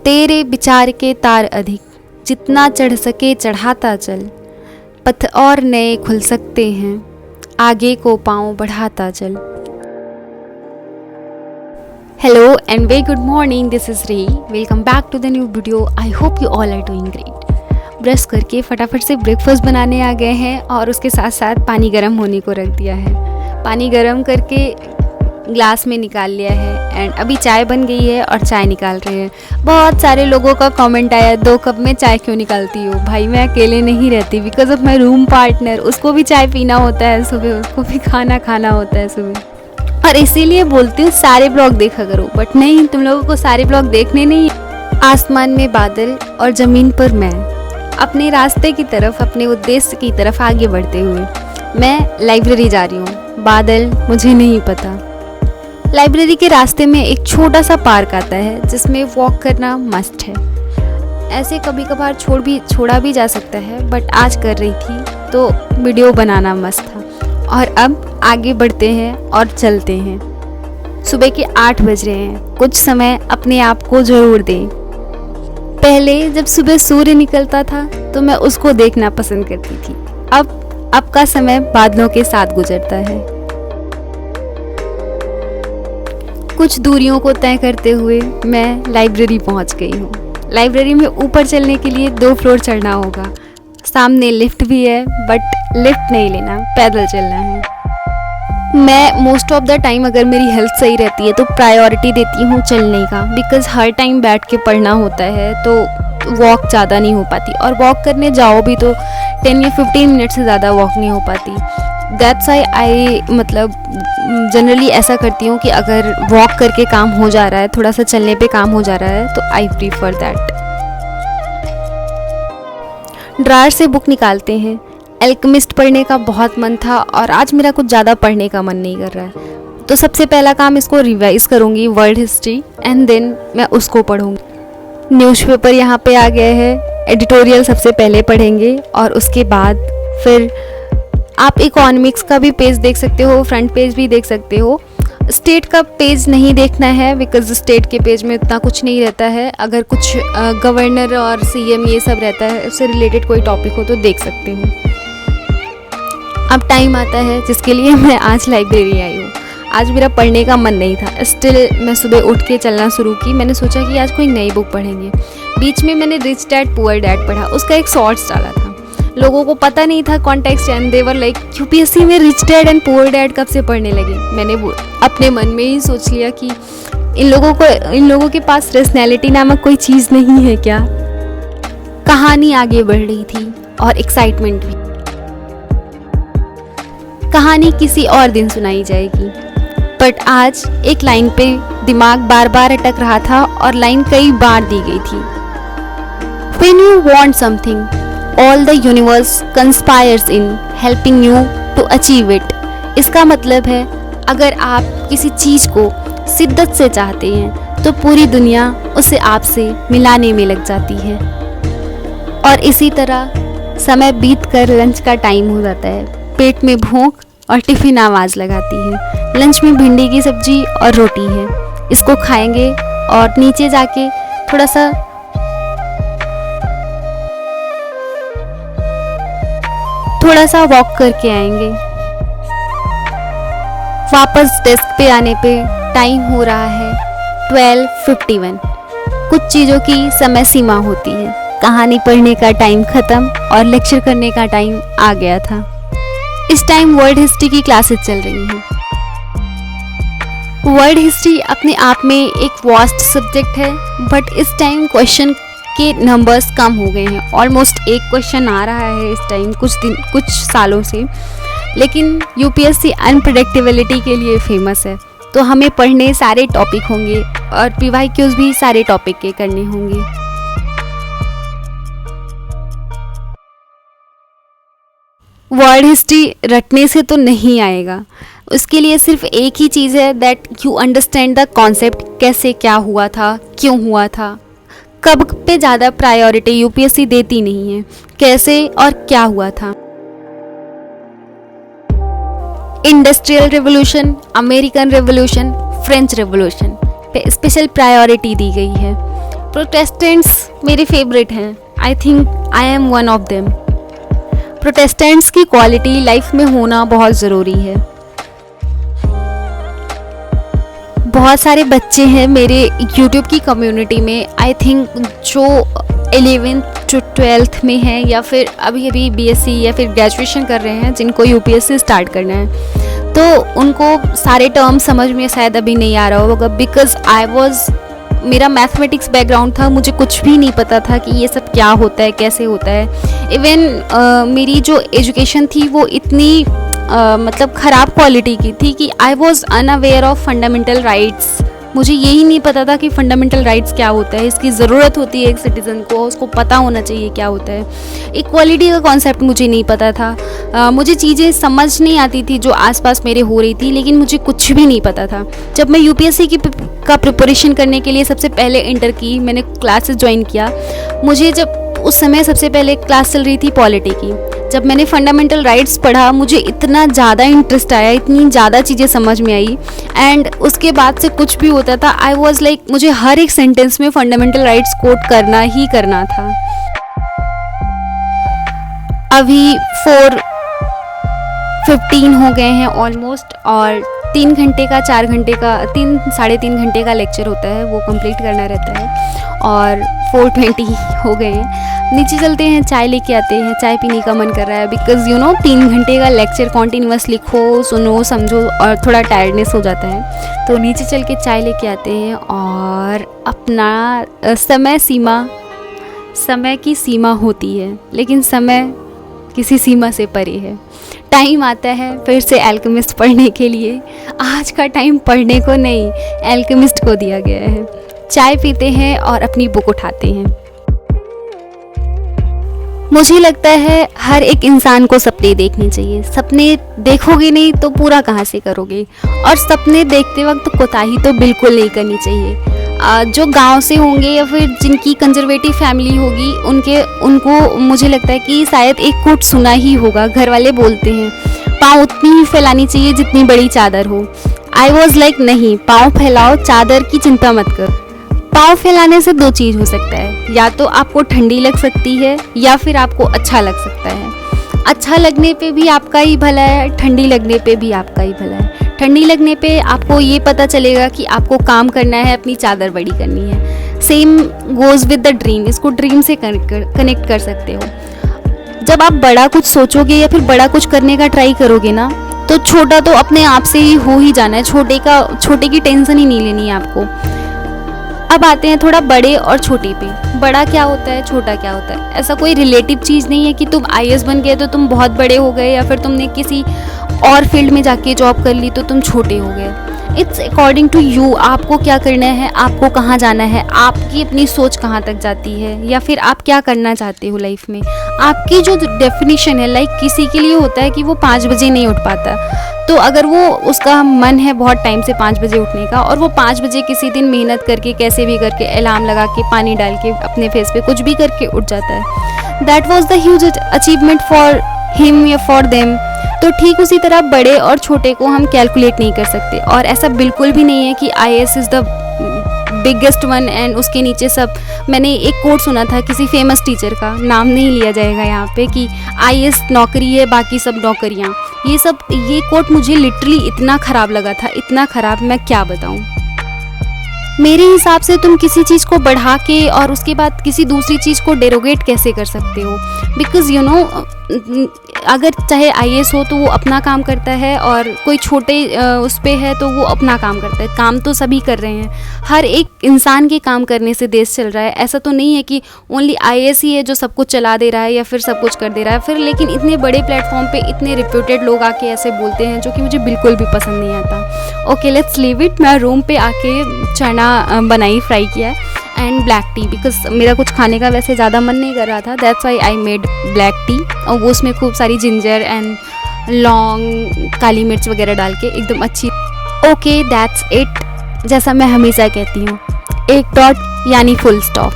तेरे विचार के तार अधिक, जितना चढ़ सके चढ़ाता चल, पथ और नए खुल सकते हैं, आगे को पाँव बढ़ाता चल। Hello and very good morning, this is Ray. Welcome back to the new video. I hope you all are doing great. Brush करके फटाफट से ब्रेकफास्ट बनाने आ गए हैं और उसके साथ साथ पानी गर्म होने को रख दिया है। पानी गर्म करके ग्लास में निकाल लिया है एंड अभी चाय बन गई है और चाय निकाल रहे हैं। बहुत सारे लोगों का कमेंट आया, 2 कप में चाय क्यों निकालती हो? भाई मैं अकेले नहीं रहती, because of my room partner. उसको भी चाय पीना होता है सुबह, उसको भी खाना होता है सुबह, और इसीलिए बोलती हूँ सारे ब्लॉग देखा करो। बट नहीं, तुम लोगों को सारे ब्लॉग देखने नहीं। आसमान में बादल और ज़मीन पर मैं, अपने रास्ते की तरफ, अपने उद्देश्य की तरफ आगे बढ़ते हुए मैं लाइब्रेरी जा रही हूँ। बादल मुझे नहीं पता। लाइब्रेरी के रास्ते में एक छोटा सा पार्क आता है जिसमें वॉक करना मस्ट है। ऐसे कभी कभार छोड़ा भी जा सकता है, बट आज कर रही थी तो वीडियो बनाना मस्त था। और अब आगे बढ़ते हैं और चलते हैं। सुबह के 8 बज रहे हैं। कुछ समय अपने आप को ज़रूर दें। पहले जब सुबह सूर्य निकलता था तो मैं उसको देखना पसंद करती थी। अब का समय बादलों के साथ गुजरता है। कुछ दूरियों को तय करते हुए मैं लाइब्रेरी पहुंच गई हूँ। लाइब्रेरी में ऊपर चलने के लिए 2 फ्लोर चढ़ना होगा। सामने लिफ्ट भी है, बट लिफ्ट नहीं लेना, पैदल चलना है। मैं मोस्ट ऑफ द टाइम, अगर मेरी हेल्थ सही रहती है तो प्रायोरिटी देती हूँ चलने का, बिकॉज़ हर टाइम बैठ के पढ़ना होता है तो वॉक ज़्यादा नहीं हो पाती। और वॉक करने जाओ भी तो 10 या 15 मिनट से ज़्यादा वॉक नहीं हो पाती। दैट्स आई मतलब जनरली ऐसा करती हूँ कि अगर वॉक करके काम हो जा रहा है, थोड़ा सा चलने पे काम हो जा रहा है, तो आई प्रीफर दैट। ड्रायर से बुक निकालते हैं। एल्केमिस्ट पढ़ने का बहुत मन था और आज मेरा कुछ ज़्यादा पढ़ने का मन नहीं कर रहा है, तो सबसे पहला काम इसको रिवाइज़ करूँगी, वर्ल्ड हिस्ट्री, एंड देन मैं उसको पढ़ूँगी। न्यूज़पेपर यहाँ पे आ गए हैं। एडिटोरियल सबसे पहले पढ़ेंगे और उसके बाद फिर आप इकोनॉमिक्स का भी पेज देख सकते हो, फ्रंट पेज भी देख सकते हो। स्टेट का पेज नहीं देखना है, बिकॉज स्टेट के पेज में उतना कुछ नहीं रहता है। अगर कुछ गवर्नर और सीएम ये सब रहता है, उससे रिलेटेड कोई टॉपिक हो तो देख सकते हो। अब टाइम आता है जिसके लिए मैं आज लाइब्रेरी आई हूँ। आज मेरा पढ़ने का मन नहीं था, स्टिल मैं सुबह उठ के चलना शुरू की। मैंने सोचा कि आज कोई नई बुक पढ़ेंगे। बीच में मैंने रिच डैड पुअर डैड पढ़ा, उसका एक शॉर्ट्स डाला था। लोगों को पता नहीं था context, and they were like, UPSC में rich dad and poor dad कब से पढ़ने लगे? मैंने अपने मन में ही सोच लिया कि इन लोगों के पास पर्सनैलिटी नामक कोई चीज़ नहीं है क्या? कहानी आगे बढ़ रही थी और एक्साइटमेंट भी। कहानी किसी और दिन सुनाई जाएगी, बट आज एक लाइन पे दिमाग बार बार अटक रहा था और लाइन कई बार दी गई थी। When you want something, all the universe conspires in helping you to achieve it. इसका मतलब है, अगर आप किसी चीज़ को शिद्दत से चाहते हैं तो पूरी दुनिया उसे आपसे मिलाने में लग जाती है। और इसी तरह समय बीतकर लंच का टाइम हो जाता है। पेट में भूख और टिफ़िन आवाज़ लगाती है। लंच में भिंडी की सब्जी और रोटी है। इसको खाएंगे और नीचे जाके थोड़ा सा वॉक करके आएंगे। वापस डेस्क पे आने पे टाइम हो रहा है 12:51। कुछ चीज़ों की समय सीमा होती है। कहानी पढ़ने का टाइम ख़त्म और लेक्चर करने का टाइम आ गया था। इस टाइम वर्ल्ड हिस्ट्री की क्लासेस चल रही हैं। वर्ल्ड हिस्ट्री अपने आप में एक वास्ट सब्जेक्ट है, बट इस टाइम क्वेश्चन के नंबर्स कम हो गए हैं। ऑलमोस्ट एक क्वेश्चन आ रहा है इस टाइम कुछ सालों से, लेकिन यूपीएससी अनप्रेडिक्टेबिलिटी के लिए फेमस है, तो हमें पढ़ने सारे टॉपिक होंगे और पीवाईक्यूज भी सारे टॉपिक के करने होंगे। वर्ल्ड हिस्ट्री रटने से तो नहीं आएगा, उसके लिए सिर्फ एक ही चीज़ है, that you understand the concept, कैसे क्या हुआ था, क्यों हुआ था। कब पे ज़्यादा प्रायोरिटी यूपीएससी देती नहीं है, कैसे और क्या हुआ था। Industrial revolution, American revolution, French revolution पे स्पेशल प्रायोरिटी दी गई है। प्रोटेस्टेंट्स मेरे फेवरेट हैं। I think I am one of them. Protestants की क्वालिटी लाइफ में होना बहुत ज़रूरी है। बहुत सारे बच्चे हैं मेरे यूट्यूब की कम्युनिटी में, आई थिंक जो 11th to 12th में हैं या फिर अभी अभी BSc या फिर ग्रेजुएशन कर रहे हैं, जिनको UPSC स्टार्ट करना है। तो उनको सारे टर्म्स समझ में शायद अभी नहीं आ रहा होगा, बिकॉज मेरा मैथमेटिक्स बैकग्राउंड था, मुझे कुछ भी नहीं पता था कि ये सब क्या होता है, कैसे होता है। इवन मेरी जो एजुकेशन थी वो इतनी मतलब ख़राब क्वालिटी की थी कि I was unaware of fundamental rights. मुझे यही नहीं पता था कि फंडामेंटल राइट्स क्या होता है, इसकी ज़रूरत होती है एक सिटीज़न को, उसको पता होना चाहिए क्या होता है। इक्वालिटी का कॉन्सेप्ट मुझे नहीं पता था। मुझे चीज़ें समझ नहीं आती थी जो आसपास मेरे हो रही थी, लेकिन मुझे कुछ भी नहीं पता था। जब मैं UPSC का प्रिपरेशन करने के लिए सबसे पहले इंटर की, मैंने क्लासेस ज्वाइन किया। मुझे जब उस समय सबसे पहले क्लास चल रही थी पॉलिटी की, जब मैंने फंडामेंटल राइट्स पढ़ा, मुझे इतना ज़्यादा इंटरेस्ट आया, इतनी ज़्यादा चीज़ें समझ में आई। एंड उसके बाद से कुछ भी होता था, आई वॉज लाइक मुझे हर एक सेंटेंस में फंडामेंटल राइट्स कोट करना ही करना था। अभी 4:15 हो गए हैं ऑलमोस्ट, और 3 घंटे का 4 घंटे का 3-3.5 घंटे का लेक्चर होता है, वो कंप्लीट करना रहता है। और 4:20 हो गए हैं। नीचे चलते हैं, चाय लेके आते हैं। चाय पीने का मन कर रहा है, बिकॉज़ 3 घंटे का लेक्चर कॉन्टीन्यूअस लिखो, सुनो, समझो, और थोड़ा टायर्डनेस हो जाता है। तो नीचे चल के चाय लेके आते हैं और अपना समय की सीमा होती है, लेकिन समय किसी सीमा से परे है। टाइम आता है फिर से एल्केमिस्ट पढ़ने के लिए। आज का टाइम पढ़ने को नहीं, एल्केमिस्ट को दिया गया है। चाय पीते हैं और अपनी बुक उठाते हैं। मुझे लगता है हर एक इंसान को सपने देखने चाहिए। सपने देखोगे नहीं तो पूरा कहाँ से करोगे, और सपने देखते वक्त कोताही तो बिल्कुल नहीं करनी चाहिए। जो गांव से होंगे या फिर जिनकी कंजर्वेटिव फैमिली होगी, उनको मुझे लगता है कि शायद एक कोट सुना ही होगा। घर वाले बोलते हैं पाँव उतनी ही फैलानी चाहिए जितनी बड़ी चादर हो। आई वॉज लाइक नहीं, पाँव फैलाओ, चादर की चिंता मत करो। पाँव फैलाने से 2 चीज़ हो सकता है, या तो आपको ठंडी लग सकती है या फिर आपको अच्छा लग सकता है। अच्छा लगने पे भी आपका ही भला है, ठंडी लगने पे भी आपका ही भला है। ठंडी लगने पे आपको ये पता चलेगा कि आपको काम करना है, अपनी चादर बड़ी करनी है। Same goes with the dream, इसको ड्रीम से कनेक्ट कर सकते हो। जब आप बड़ा कुछ सोचोगे या फिर बड़ा कुछ करने का ट्राई करोगे ना, तो छोटा तो अपने आप से ही हो ही जाना है। छोटे की टेंशन ही नहीं लेनी है आपको। अब आते हैं थोड़ा बड़े और छोटे पे। बड़ा क्या होता है, छोटा क्या होता है। ऐसा कोई रिलेटिव चीज़ नहीं है कि तुम IAS बन गए तो तुम बहुत बड़े हो गए, या फिर तुमने किसी और फील्ड में जाके जॉब कर ली तो तुम छोटे हो गए। इट्स अकॉर्डिंग टू यू, आपको क्या करना है, आपको कहाँ जाना है, आपकी अपनी सोच कहाँ तक जाती है, या फिर आप क्या करना चाहते हो लाइफ में। आपकी जो डेफिनेशन है, लाइक किसी के लिए होता है कि वो 5 बजे नहीं उठ पाता, तो अगर वो उसका मन है बहुत टाइम से 5 बजे उठने का, और वो 5 बजे किसी दिन मेहनत करके कैसे भी करके अलार्म लगा के पानी डाल के अपने फेस पे कुछ भी करके उठ जाता है, that was the huge achievement for him या फॉर देम। तो ठीक उसी तरह बड़े और छोटे को हम कैलकुलेट नहीं कर सकते, और ऐसा बिल्कुल भी नहीं है कि IAS is the biggest one and उसके नीचे सब। मैंने एक कोट सुना था किसी फेमस टीचर का, नाम नहीं लिया जाएगा यहाँ पे, कि IAS नौकरी है, बाकी सब नौकरियाँ। ये कोट मुझे लिटरली इतना ख़राब लगा था, इतना ख़राब, मैं क्या बताऊँ। मेरे हिसाब से तुम किसी चीज़ को बढ़ा के और उसके बाद किसी दूसरी चीज़ को डेरोगेट कैसे कर सकते हो, बिकॉज़ अगर चाहे IAS हो तो वो अपना काम करता है, और कोई छोटे उस पे है तो वो अपना काम करता है। काम तो सभी कर रहे हैं, हर एक इंसान के काम करने से देश चल रहा है। ऐसा तो नहीं है कि ओनली IAS ही है जो सब कुछ चला दे रहा है या फिर सब कुछ कर दे रहा है फिर। लेकिन इतने बड़े प्लेटफॉर्म पे इतने रिप्यूटेड लोग आके ऐसे बोलते हैं, जो कि मुझे बिल्कुल भी पसंद नहीं आता। Okay, let's leave it. मैं रूम पे आके चना बनाई, फ्राई किया एंड ब्लैक टी, बिकॉज मेरा कुछ खाने का वैसे ज़्यादा मन नहीं कर रहा था, that's why I made black T. और वो उसमें खूब सारी जिंजर एंड लौंग, काली मिर्च वगैरह डाल के एकदम अच्छी। Okay, that's it. जैसा मैं हमेशा कहती हूँ, एक डॉट यानी फुल स्टॉप,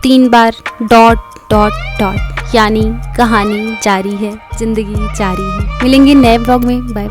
3 बार डॉट डॉट डॉट, यानी कहानी जारी है, ज़िंदगी जारी है। मिलेंगे नए ब्लॉग में, बाय।